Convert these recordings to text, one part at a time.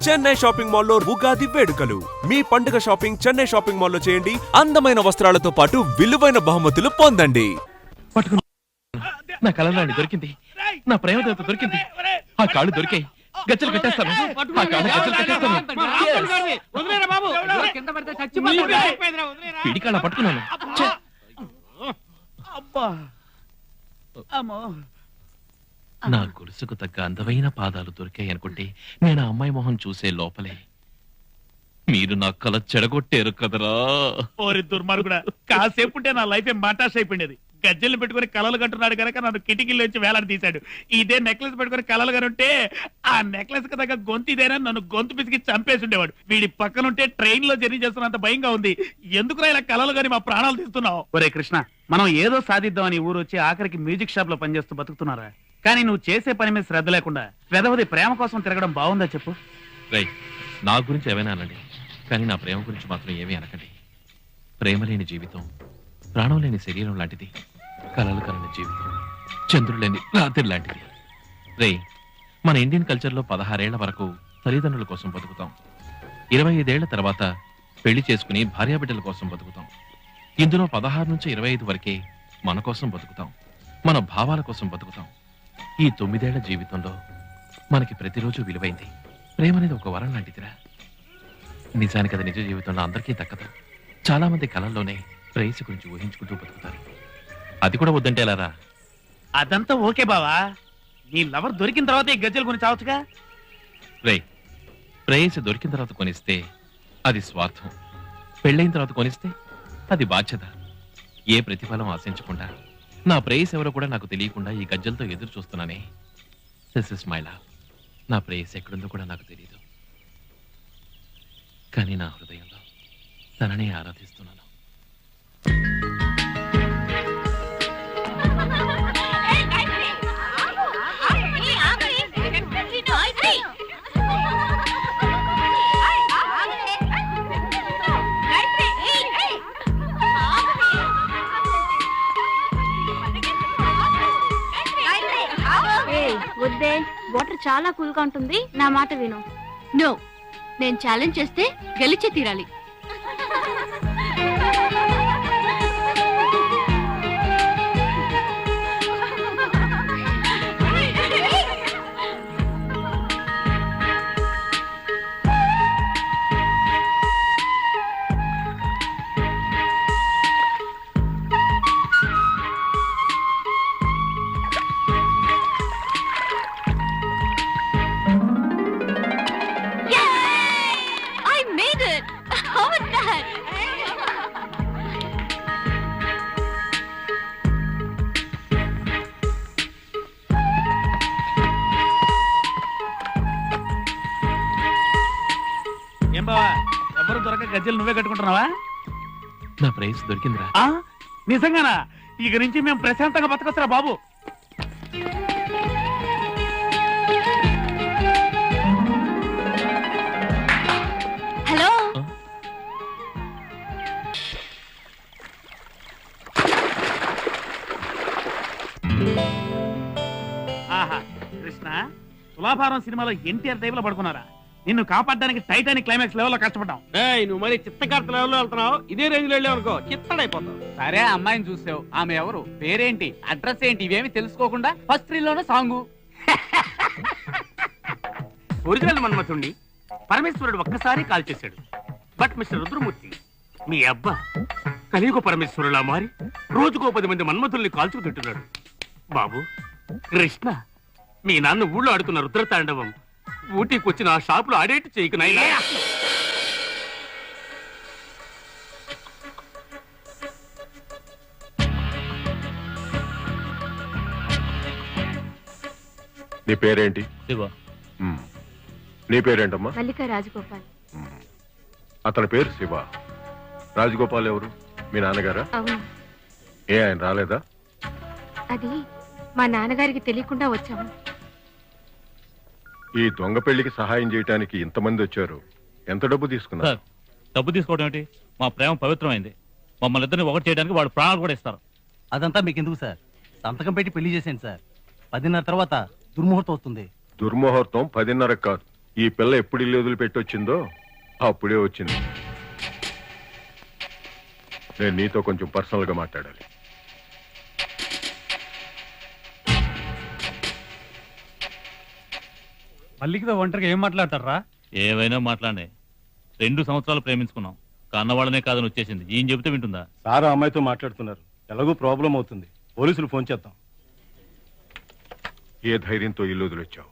Chennai shopping మాల్లో ఉగాది వేడుకలు. మీ పండుగ షాపింగ్ చెన్నై షాపింగ్ మాల్లో చేయండి. అందమైన వస్త్రాలతో పాటు విలువైన బహుమతులు పొందండి. నా కళలాంటి దొరికింది, నా ప్రేమ దేవత దొరికింది. ఆ కాళ్ళు దొరికాయి, గచ్చలు కట్టేస్తాను. ఆ కాళ్ళు గచ్చలు కట్టేస్తాను. పిడికాళ్ళ పట్టుకున్నాను. నా గొలుసుకు తగ్గ అందమైన పాదాలు దొరికాయి అనుకుంటే నేను ఆ అమ్మాయి మొహం చూసే లోపలే మీరు నా కళ చెడగొట్టారు కదరా. ఓరి దుర్మార్గుడా, కాసేపుంటే నా లైఫ్ మాటాష్ అయిపోయింది. గజ్జలు పెట్టుకుని కలలు కంటున్నాడు కనుక నన్ను కిటికీలోంచి వేలాడి తీశాడు. ఇదే నెక్లెస్ పెట్టుకుని కలలు కనుంటే ఆ నెక్లెస్ కి తగ్గ గొంతు ఇదేనా నన్ను గొంతు పిసికి చంపేసి ఉండేవాడు. వీడి పక్కనుంటే ట్రైన్ లో జర్నీ చేస్తున్నంత భయంగా ఉంది. ఎందుకురా ఇలా కలలు గాని మా ప్రాణాలు తీస్తున్నావు? ఒరే కృష్ణ, మనం ఏదో సాధిద్దామని ఊరు వచ్చి ఆఖరికి మ్యూజిక్ షాప్ లో పనిచేస్తూ బతుకుతున్నారా? కానీ నువ్వు చేసే పని మీద శ్రద్ధ లేకుండా వెదవది ప్రేమ కోసం తిరగడం బాగుందా చెప్పు? రై, నా గురించి ఏమైనా అనండి, కానీ నా ప్రేమ గురించి మాత్రం ఏమీ అనకండి. ప్రేమ లేని జీవితం ప్రాణం లేని శరీరం లాంటిది. కలలు కలని జీవితం చంద్రుడు లేని రాత్రి లాంటిది. రే, మన ఇండియన్ కల్చర్లో 16 ఏళ్ల వరకు తల్లిదండ్రుల కోసం బతుకుతాం. 25 ఏళ్ల తర్వాత పెళ్లి చేసుకుని భార్యాబిడ్డల కోసం బతుకుతాం. ఇందులో 16 నుంచి 25 వరకే మన కోసం బతుకుతాం, మన భావాల కోసం బతుకుతాం. ఈ 9 ఏళ్ల జీవితంలో మనకి ప్రతిరోజు విలువైంది. ప్రేమ అనేది ఒక వరం లాంటిదిరా. నిజానికి అది నిజ జీవితంలో అందరికీ దక్కదు. చాలా మంది కళల్లోనే ప్రేయసి గురించి ఊహించుకుంటూ బతుకుతారు. అది కూడా వద్దంటే ఎలారా? అదంతా ఓకే బావా, నీ లవర్ దొరికిన తర్వాత ఈ గజ్జల గురించి చావచ్చుగా. రే, ప్రేయసి దొరికిన తర్వాత కొనిస్తే అది స్వార్థం, పెళ్ళైన తర్వాత కొనిస్తే అది బాధ్యత. ఏ ప్రతిఫలం ఆశించకుండా నా ప్రేయసి ఎవరో కూడా నాకు తెలియకుండా ఈ గజ్జలతో ఎదురు చూస్తున్నానే. This is my love. నా ప్రేయసి ఎక్కడుందో కూడా నాకు తెలియదు, కానీ నా హృదయంలో తననే ఆరాధిస్తున్నాను. వద్దే, వాటర్ చాలా కూల్ గా ఉంటుంది. నా మాట విను. నో, నేను ఛాలెంజ్ చేస్తే గెలిచే తీరాలి. ఏం బావా, ఎవరు దొరక గజ్జలు నువ్వే కట్టుకుంటున్నావా? నా ప్రేయసి దొరికిందిరా. నిజంగానా? ఇక నుంచి మేము ప్రశాంతంగా బతకొచ్చరా బాబు. హలో, ఆహా కృష్ణ, తులాభారం సినిమాలో ఎన్టీఆర్ టైప్ లో పడుకున్నారా? నిన్ను కాపాడడానికి టైటానిక్ క్లైమాక్స్ లెవెల్లో కష్టపడ్డాం. నువ్వు మరి చిత్తకార్త లెవెల్లో వెళ్తున్నావు. ఇదే రేంజ్ లో వెళ్ళావు అనుకో, చిత్తడైపోతావు. సరే, అమ్మాయిని చూసావు, ఆమె ఎవరు, పేరేంటి, అడ్రస్ ఏంటి, ఇవేమి తెలుసుకోకుండా ఫస్ట్ రీల్లోనే సాంగు. ఒరిజినల్ మన్మథుణ్ణి పరమేశ్వరుడు ఒక్కసారి కాల్ చేశాడు. బట్ మిస్టర్ రుద్రమూర్తి, మీ అబ్బా కలియుగ పరమేశ్వరులా మారి రోజుకో 10 మంది మన్మథుల్ని కాల్చుకు తింటున్నాడు. బాబు కృష్ణ, మీ నాన్న ఊళ్ళో ఆడుతున్న రుద్రతాండవం ఊటీకి వచ్చిన ఆ షాపులో ఆడేట్టు చేయకు నాయనా. నీ పేరేంటి? శివ. నీ పేరేంటమ్మా? మల్లిక రాజగోపాల్. అతని పేరు శివ. రాజగోపాల్ ఎవరు? మీ నాన్నగారా? అవును. ఏ ఆయన రాలేదా? అది మా నాన్నగారికి తెలియకుండా వచ్చాము. ఈ దొంగ పెళ్లికి సహాయం చేయడానికి ఇంతమంది వచ్చారు. ఎంత డబ్బు తీసుకున్నారు? డబ్బు తీసుకోవడం ఏంటి? మా ప్రేమ పవిత్రమైంది. మమ్మల్ని ఇద్దరిని ఒకటి చేయడానికి వాడు ప్రాణాలు కూడా ఇస్తారు. అదంతా మీకు ఎందుకు సార్? సంతకం పెట్టి పెళ్లి చేసేయండి సార్. 10:30 తర్వాత దుర్ముహూర్తం వస్తుంది. దుర్ముహూర్తం 10:30 కాదు, ఈ పిల్ల ఎప్పుడు ఇల్లు వదిలిపెట్టి వచ్చిందో అప్పుడే వచ్చింది. నేను నీతో కొంచెం పర్సనల్ గా మాట్లాడాలి. మల్లికితో ఒంటరిగా ఏం మాట్లాడతారా? ఏవైనా మాట్లాడే 2 సంవత్సరాలు ప్రేమించుకున్నాం. కన్నవాళ్ళనే కాదని వచ్చేసింది. ఈయన చెబితే వింటుందా? సార్ అమ్మాయితో మాట్లాడుతున్నారు. ఎలాగో ప్రాబ్లం అవుతుంది. పోలీసులు ఫోన్ చేద్దాం. ఏ ధైర్యంతో ఇల్లు వదిలొచ్చావు?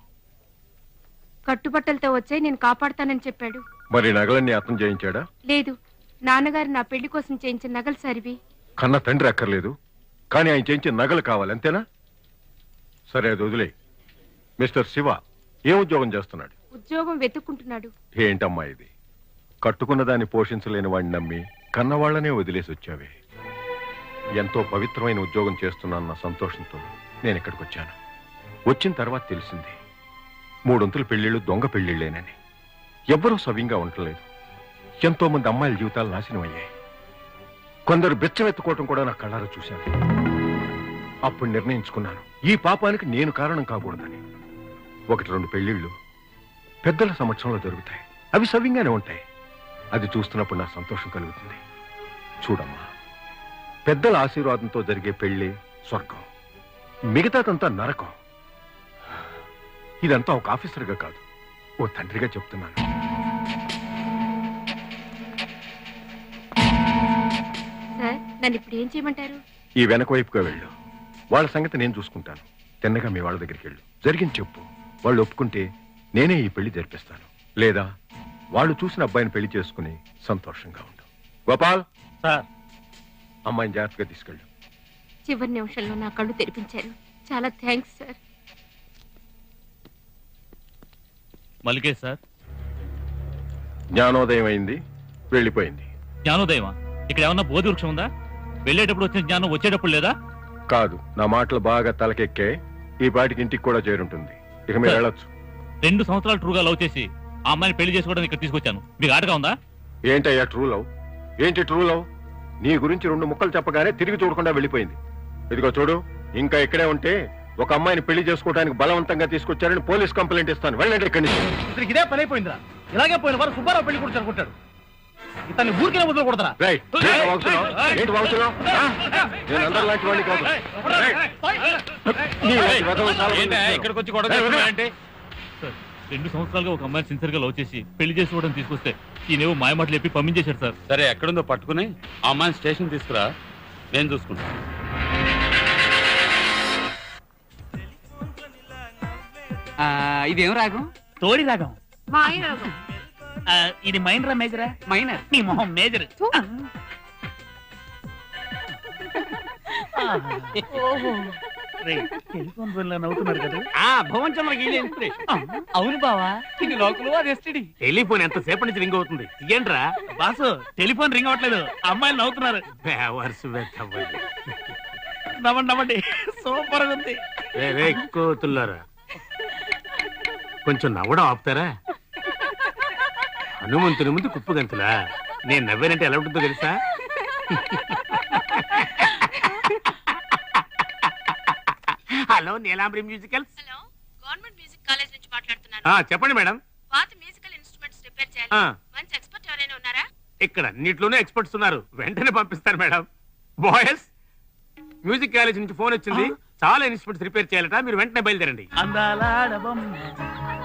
కట్టుబట్టలతో వచ్చే నేను కాపాడుతానని చెప్పాడు. మరి నగలన్నీ అర్థం చేయించాడా? లేదు, నాన్నగారు నా పెళ్లి కోసం చేయించిన నగలు సరివి. కన్న తండ్రి అక్కర్లేదు, కానీ ఆయన చేయించిన నగలు కావాలి, అంతేనా? సరే, అది వదిలే. మిస్టర్ శివ ఏ ఉద్యోగం చేస్తున్నాడు? ఉద్యోగం వెతుక్కుంటున్నాడు. ఏంటమ్మా ఇది? కట్టుకున్న దాన్ని పోషించలేని వాడిని నమ్మి కన్నవాళ్లనే వదిలేసి వచ్చావే. ఎంతో పవిత్రమైన ఉద్యోగం చేస్తున్నాన్న సంతోషంతో నేను ఇక్కడికి వచ్చాను. వచ్చిన తర్వాత తెలిసింది 3 పెళ్లిళ్ళు దొంగ పెళ్లిళ్లేనని. ఎవ్వరూ సవ్యంగా ఉండలేదు. ఎంతో మంది అమ్మాయిల జీవితాలు నాశనం అయ్యాయి. కొందరు బెచ్చవెత్తుకోవటం కూడా నా కళ్ళారా చూశాను. అప్పుడు నిర్ణయించుకున్నాను, ఈ పాపానికి నేను కారణం కాకూడదని. 1-2 పెళ్లిళ్ళు పెద్దల సమక్షంలో జరుగుతాయి. అవి సవ్యంగానే ఉంటాయి. అది చూస్తున్నప్పుడు నాకు సంతోషం కలుగుతుంది. చూడమ్మా, పెద్దల ఆశీర్వాదంతో జరిగే పెళ్లి స్వర్గం, మిగతాదంతా నరకం. ఇదంతా ఒక ఆఫీసర్గా కాదు, ఓ తండ్రిగా చెప్తున్నాను. సార్, నన్ను ఇప్పుడు ఏం చేయమంటారు? ఈ వెనక వైపుగా వెళ్ళు. వాళ్ళ సంగతి నేను చూసుకుంటాను. తిన్నగా మీ వాళ్ళ దగ్గరికి వెళ్ళు. జరిగింది చెప్పు. వాళ్ళు ఒప్పుకుంటే నేనే ఈ పెళ్లి జరిపిస్తాను. లేదా వాళ్ళు చూసిన అబ్బాయిని పెళ్లి చేసుకుని సంతోషంగా ఉండు. గోపాల్ సార్, అమ్మాయిని జాగ్రత్తగా తీసుకెళ్ళు. చివరి నిమిషంలో నా కళ్ళు తెరిపించారు. చాలా థ్యాంక్స్ సార్. మల్లికే సార్, జ్ఞానోదయం అయింది, వెళ్ళిపోయింది. జ్ఞానోదయమా? ఇక్కడ ఏమన్నా బోధి వృక్షం ఉందా? వెళ్ళేటప్పుడు వచ్చిన జ్ఞానం వచ్చేటప్పుడు లేదా? కాదు, నా మాటలు బాగా తలకెక్కే. ఈ పాటికి ఇంటికి కూడా చేరుంటుంది. ఇక మీరు వెళ్ళొచ్చు. 2 సంవత్సరాలు ట్రూగా లవ్ చేసి ఆ అమ్మాయిని పెళ్లి చేసుకోవడానికి ఇక్కడ తీసుకొచ్చాను. మీకు ఆటగా ఉందా? ఏంటయ్యా ట్రూ లవ్? ఏంటి ట్రూ లవ్? నీ గురించి 2 ముక్కలు చెప్పగానే తిరిగి చూడకుండా వెళ్ళిపోయింది. ఇదిగో చూడు, ఇంకా ఇక్కడే ఉంటే ఒక అమ్మాయిని పెళ్లి చేసుకోవడానికి బలవంతంగా తీసుకొచ్చారని పోలీస్ కంప్లైంట్ ఇస్తాను. వెళ్ళండి ఇక్కడి నుంచి. ఇతనికి ఇదే పని అయిపోయిందిరా. ఇలాగే పోయిన వారు సుబ్బారావు పెళ్లి కూడా జరుగుతాడు. ఇతన్ని ఊరికే వదిలి కొడతారా? రైట్, ఏంటి వాగుతున్నావ్? ఏంటి వాగుతున్నావ్? నేను అందరి లాంటి వాడిని కాదు. నీ లాంటి వెధవలు చాలా మంది ఉన్నారు. ఇక్కడికి వచ్చి గొడవ చేస్తున్నారంటే? 2 సంవత్సరాలుగా ఒక అమ్మాయిని సిన్సియర్ గా లవ్ చేసి పెళ్లి చేసుకోవడం తీసుకొస్తే ఈయనేవో మాయమాటలు చెప్పి పంపించేశాడు సార్. సరే, ఎక్కడుందో పట్టుకుని ఆ అమ్మాయిని స్టేషన్ తీసుకురా, నేను చూసుకుంటాను. ఇదేం రాగం? తోడి రాగం. మాయరాగం. ఇది మైనరా మేజరా? మైనర్. నీ మొహం మేజర్. టెలిఫోన్ బిల్ నవ్వుతున్నారు కదా. భువన్ చంద్రకి ఇన్స్పిరేషన్. అవును బావా, ఇది లోకలు, అది ఎస్టిడి. టెలిఫోన్ ఎంతసేపటి నుంచి రింగ్ అవుతుంది, తీయండిరా. బాసు, టెలిఫోన్ రింగ్ అవ్వట్లేదు, అమ్మాయిలు నవ్వుతున్నారు. నవ్వండి నవ్వండి, సూపర్ గా ఉంది. కోతుల్లారా, కొంచెం నవ్వడం ఆపుతారా? హనుమంతుని ముందు కుప్పు గంతులా. నేను నవ్వానంటే ఎలా ఉంటుందో తెలుసా? Hello, Neelambari musicals. Hello, government music college నుంచి మాట్లాడుతున్నాను. చెప్పండి మేడం. పాత మ్యూజికల్ ఇన్స్ట్రుమెంట్స్ రిపేర్ చేయాలి. మంచి ఎక్స్పర్ట్ ఎవరైనా ఉన్నారా? ఇక్కడ అన్నిట్లోనే ఎక్స్పర్ట్స్ ఉన్నారు, వెంటనే పంపిస్తారు మేడం. బాయ్స్, మ్యూజిక్ కాలేజ్ నుంచి ఫోన్ వచ్చింది. చాలా ఇన్స్ట్రుమెంట్స్ రిపేర్ చేయాలట, మీరు వెంటనే బయలుదేరండి. అందాలాడ బొమ్మ,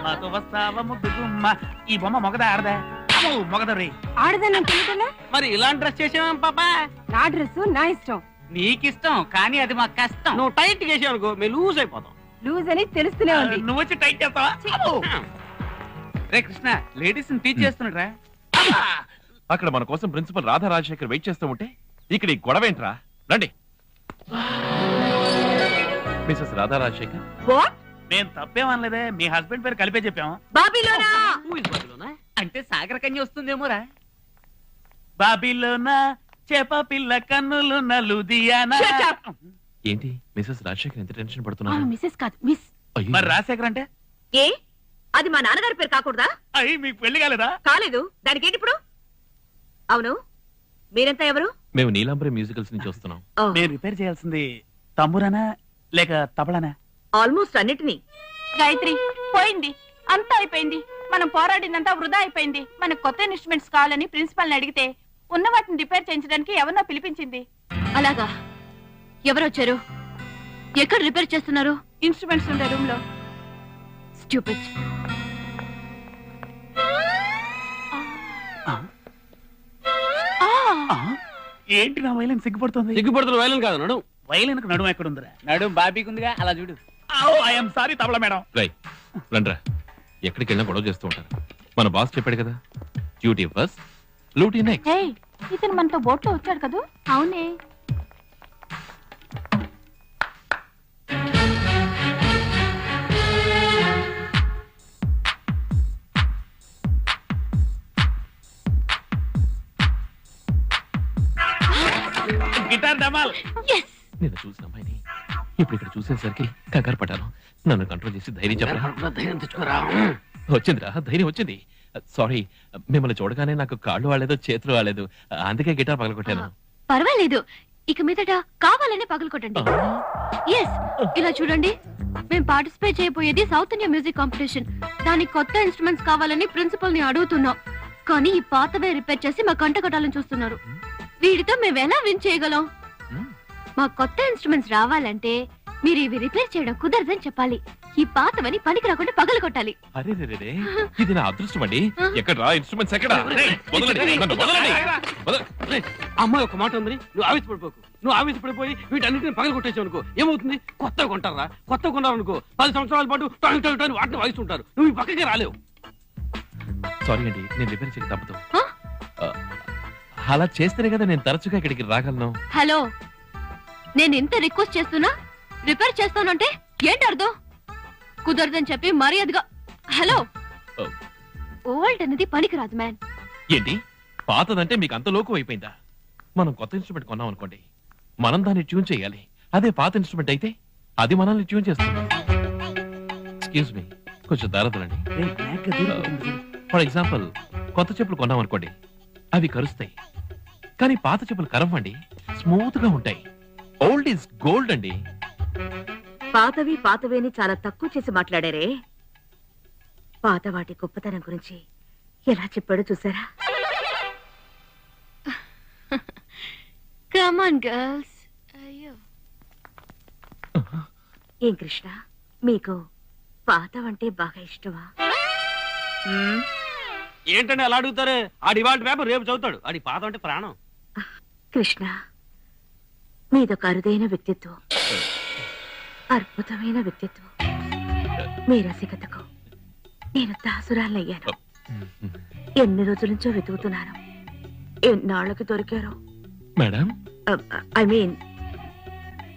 మాతో వస్తావా ముద్దు గుమ్మ. ఈ బొమ్మ మొగదా ఆడదా? మొగద రే. ఆడదాన్ని తెలుగుతున్నా? మరి ఇలాంటి డ్రెస్ చేసావా పాపా? నా డ్రెస్ నా ఇష్టం. నీకిష్టం, కానీ అది మాకు కష్టం. నువ్వు టైట్ చేసావు అనుకో, మేము లూజ్ అయిపోతాం. లూజ్ అని తెలుస్తూనే ఉంది. నువ్వు వచ్చి టైట్ చేస్తావా? రే కృష్ణ, లేడీస్ ని టీచ్ చేస్తున్నాడు రా. అక్కడ మన కోసం ప్రిన్సిపల్ రాధా రాజశేఖర్ వెయిట్ చేస్తూ ఉంటే ఇక్కడ ఈ గొడవ ఏంట్రా? రండి. మిసెస్ రాధా రాజశేఖర్. నేను తప్పేమనలేదే, మీ హస్బెండ్ పేరు కలిపే చెప్పాము. బాబీలోనా? అంటే సాగర కన్య వస్తుందేమోరా. బాబీలోనా చేప పిల్ల కన్నులు నలుదియానా. ఏంటి మిసెస్ రాజశేఖర్ ఎంత టెన్షన్ పడుతున్నారు? మిస్సెస్ కాదు, మిస్. అయ్యో. మరి రాజశేఖర్ అంటే? ఏ, అది మా నాన్నగారి పేరు కాకూడదా? అయ్యి మీకు పెళ్లి కాలేదా? కాలేదు, దానికి ఏంటి ఇప్పుడు? అవును, మీరంతా ఎవరు? మేము నీలాంబరి మ్యూజికల్స్ నుంచి వస్తున్నాం. నేను రిపేర్ చేయాల్సింది తంబురానా లేక తబలానా? ఆల్మోస్ట్ అన్నిటినీ. గాయత్రి, పోయింది, అంతా అయిపోయింది. మన మనం పోరాడిందంతా వృధా అయిపోయింది. మనకు కొత్త ఇన్స్ట్రుమెంట్స్ కావాలని ప్రిన్సిపల్ని అడిగితే ఉన్న వాటిని రిపేర్ చేయించడానికి ఎవరినో పిలిపించింది. అలాగా? ఎవరొచ్చారు? ఎక్కడ రిపేర్ చేస్తున్నారు? ఇన్స్ట్రుమెంట్స్ ఉండే రూమ్ లో. స్టూపిడ్. ఏంటి నా వైలెన్ సిగ్గుపడుతుంది? సిగ్గుపడుతున్న వైలెన్ కాదు నడు. వైలెన్ నడుము ఎక్కడ ఉందిరా? నడుం బాబీకి ఉందిగా, అలా చూడు. I'm sorry tabla madam. రండ్రా, ఎక్కడికి వెళ్ళినా గొడవ చేస్తూ ఉంటారు. మన బాస్ చెప్పాడు కదా, డ్యూటీ ఫస్ట్ లూటీ నెక్స్ట్. ఇతను మనతో బోట్లో వచ్చాడు కదా? అవునే. గిటార్ డమాల్. నేను చూసిన అమ్మాయిని ఇప్పుడు ఇక్కడ చూసేసరికి కంగారు పడ్డాను. నన్ను కంట్రోల్ చేసి ధైర్యం చెప్పరా. ధైర్యం తెచ్చుకోరా. వచ్చిందిరా, ధైర్యం వచ్చింది. సారీ, మిమ్మల్ని చూడగానే నాకు కాళ్ళు వాలేదు, చేతులు వాలేదు, అందుకే గిటార్ పగలగొట్టాను. పర్వాలేదు, ఇక మీదట కావాలనే పగలకొట్టండి. ఎస్, ఇలా చూడండి, మేము పార్టిసిపేట్ చేయబోయేది సౌత్ ఇండియా మ్యూజిక్ కాంపిటీషన్. దానికి కొత్త ఇన్స్ట్రుమెంట్స్ కావాలని ప్రిన్సిపల్ ని అడుగుతున్నాం. కానీ ఈ పాతవే రిపేర్ చేసి మా కంట కట్టాలని చూస్తున్నారు. వీటితో మేము ఎలా విన్ చేయగలం? మా కొత్త ఇన్స్ట్రుమెంట్స్ రావాలంటే మీరు ఇవి రిపేర్ చేయడం కుదరదని చెప్పాలి. ఈ పాతవని పనికి రాకుండా పగలు కొట్టాలి. అరే ఇది నా అదృష్టం అండి. ఎక్కడ ఇన్స్ట్రుమెంట్స్ ఎక్కడ? అమ్మాయి ఒక మాట ఉంది, నువ్వు ఆవేశపడిపోకు. నువ్వు ఆవేశపడిపోయి వీటన్నిటిని పగలు కొట్టేసావు అనుకో, ఏమవుతుంది? కొత్తగా కొంటారా? కొత్తగా కొన్నారనుకో 10 సంవత్సరాల పాటు వాటిని వాయిస్తుంటారు. నువ్వు ఈ పక్కకి రాలేవు. సారీ అండి, నేను రిపేర్ చేయక తప్పదు. అలా చేస్తేనే కదా నేను తరచుగా ఇక్కడికి రాగలను. హలో, నేను ఇంత రిక్వెస్ట్ చేస్తున్నా రిపేర్ చేస్తానంటే ఏంటి అర్థం? కుదరదని చెప్పి మర్యాదగా. హలో, ఓల్డ్ అనేది పనికిరాదు మ్యాన్. ఏంటి పాతదంటే మీకు అంత లోకు అయిపోయిందా? మనం కొత్త ఇన్స్ట్రుమెంట్ కొన్నాం అనుకోండి, మనం దాన్ని ట్యూన్ చేయాలి. అదే పాత ఇన్స్ట్రుమెంట్ అయితే అది మనల్ని ట్యూన్ చేస్తుంది. ఎక్స్క్యూజ్ మీ, కొంచెం దారదలండి. ఫర్ ఎగ్జాంపుల్, కొత్త చెప్పులు కొన్నాం అనుకోండి, అవి కరుస్తాయి. కానీ పాత చెప్పులు కరవండి, స్మూత్ గా ఉంటాయి. ఓల్డ్ ఈజ్ గోల్డ్ అండి. పాతవేని చాలా తక్కువ చేసి మాట్లాడారే. పాత వాటి గొప్పతనం గురించి ఎలా చెప్పాడో చూసారా? Come on girls. అయ్యో, ఏం కృష్ణ, మీకు పాతవంటే బాగా ఇష్టమా? ఏంటంటే అలా అడుగుతారు? ఆడి ఇవాళ పేపర్ రేపు చదువుతాడు. ఆడి పాత అంటే ప్రాణం. కృష్ణ, మీదొక అరుదైన వ్యక్తిత్వం, అద్భుతమైన వ్యక్తిత్వం. మీ రసికతకు నేను దాసురాలయ్యాను. ఎన్ని రోజుల నుంచో వెతుకుతున్నాను. ఎన్నాళ్ళకి దొరికారో. మేడం, ఐ మీన్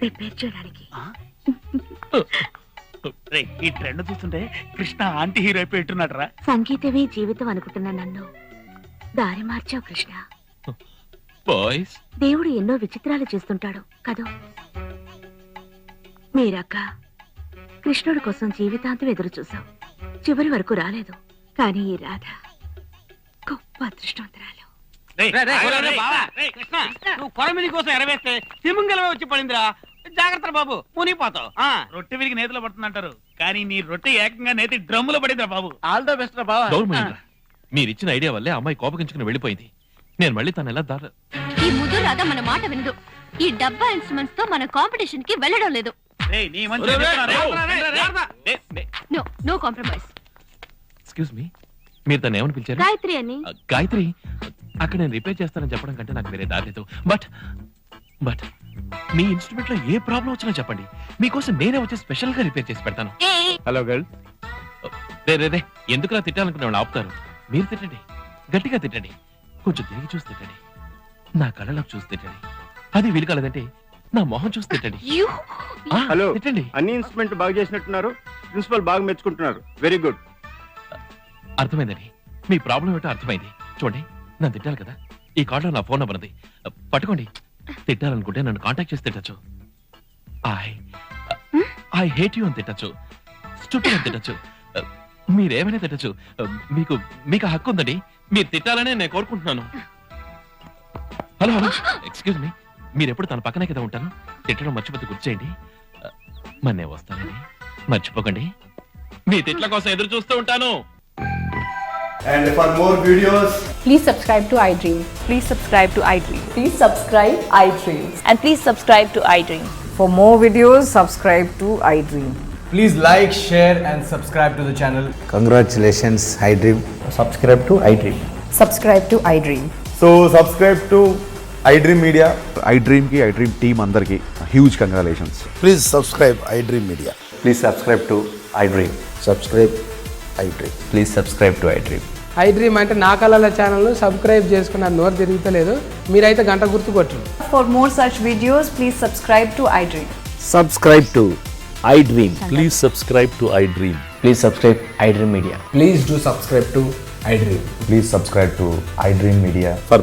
రిపేర్ చేయడానికి. ఈ ట్రెండ్ చూస్తుంటే కృష్ణ ఆంటీ హీరో అయిపోయిట్టున్నాడు రా. సంగీతమే జీవితం అనుకుంటున్నా నన్ను దారి మార్చావు కృష్ణ. బాయ్స్, దేవుడు ఎన్నో విచిత్రాలు చేస్తుంటాడు కదూ. మీరక్క కృష్ణుడి కోసం జీవితాంతం ఎదురు చూసాం. చివరి వరకు రాలేదు. కానీ ఈ రాధ గొప్ప అదృష్టవంతరాలు. నువ్వు కొరమిని కోసం ఎరవేస్తే తిమింగలమే వచ్చి పడిందిరా. జాగ్రత్త బాబు, మునిగిపోతావు. రొట్టె విరిగి నేతిలో పడుతుందంటారు, కానీ నీ రొట్టె ఏకంగా నేతి డ్రమ్ములో పడిందిరా బాబు. ఆల్ ద బెస్ట్ రా బావా. మీరు ఇచ్చిన ఐడియా వల్లే అమ్మాయి కోపగించుకుని వెళ్ళిపోయింది. నేను మళ్ళీ తను ఎలా దారి. ఈ ముద్దు రాధ మన మాట వినదు. ఈ డబ్బా ఇన్స్ట్రుమెంట్స్ తో మన కాంపిటీషన్ కి వెళ్ళడం లేదు. No compromise. ఎక్స్క్యూజ్ మీ, మీరు తను ఏమని పిలిచారు? గాయత్రి అని. గాయత్రి, అక్కడ నేను రిపేర్ చేస్తానని చెప్పడం కంటే నాకు వేరే దారి లేదు. బట్ మీ ఇన్స్ట్రుమెంట్ లో ఏ ప్రాబ్లం వచ్చినా చెప్పండి, మీకోసం నేనే వచ్చి స్పెషల్ గా రిపేర్ చేసి పెడతాను. Hello girl. రే ఎందుకులా తిట్టాలనుకునే వాళ్ళు ఆపుతారు. మీరు తిట్టండి, గట్టిగా తిట్టండి, కొంచెం తిరిగి చూసి తిట్టండి, నా కళ్ళలోకి చూసి తిట్టండి. అది వీలు కాలేదంటే నా మొహం చూసి తిట్టండి. హలో, తిట్టండి. అన్ని ఇన్స్ట్రుమెంట్ బాగా చేసినట్టున్నారు. ప్రిన్సిపల్ బాగా మెచ్చుకుంటున్నారు. Very good. అర్థమైందండి, మీ ప్రాబ్లం ఏంటో అర్థమైంది. చూడండి, నన్ను తిట్టాలి కదా, ఈ కార్డులో నా ఫోన్ నెంబర్ ఉంది, పట్టుకోండి. తిట్టాలనుకుంటే నన్ను కాంటాక్ట్ చేసి తిట్టచ్చు. ఐ హేట్ యూ అని తిట్టచ్చు, స్టూపిడ్ అని తిట్టచ్చు, మీరేమైనా తిట్టచ్చు. మీకు హక్కు ఉందండి. మీరు తిట్టాలనే నేను కోరుకుంటున్నాను. హలో, ఎక్స్క్యూజ్ మీ, మీరు ఎప్పుడు తన పక్కనే కదా ఉంటాను. తిట్టడం మర్చిపోతే గుర్తు చేయండి. మరి నేను వస్తానండి, మర్చిపోకండి. మీ తిట్ల కోసం ఎదురు చూస్తూ ఉంటాను. And for more videos, Please subscribe to iDream. Please subscribe to iDream. Please subscribe iDream. And please subscribe to iDream. For more videos, subscribe to iDream. please like, share and subscribe to the channel. Congratulations, iDream. Subscribe to iDream. Subscribe to iDream. So subscribe to iDream Media. iDream ki iDream team andarki huge congratulations. Please subscribe iDream Media. Please subscribe to iDream. Subscribe iDream. Please subscribe to iDream. iDream అంటే నా కళల channel subscribe చేసుకున్న నోరు తిరుగుతలేదు మీరైతే గంట గుర్తు కొట్టండి. For more such videos, please subscribe to iDream. Subscribe to iDream. Please subscribe to iDream. Please subscribe iDream Media. Please do subscribe to iDream. Please subscribe to iDream Media.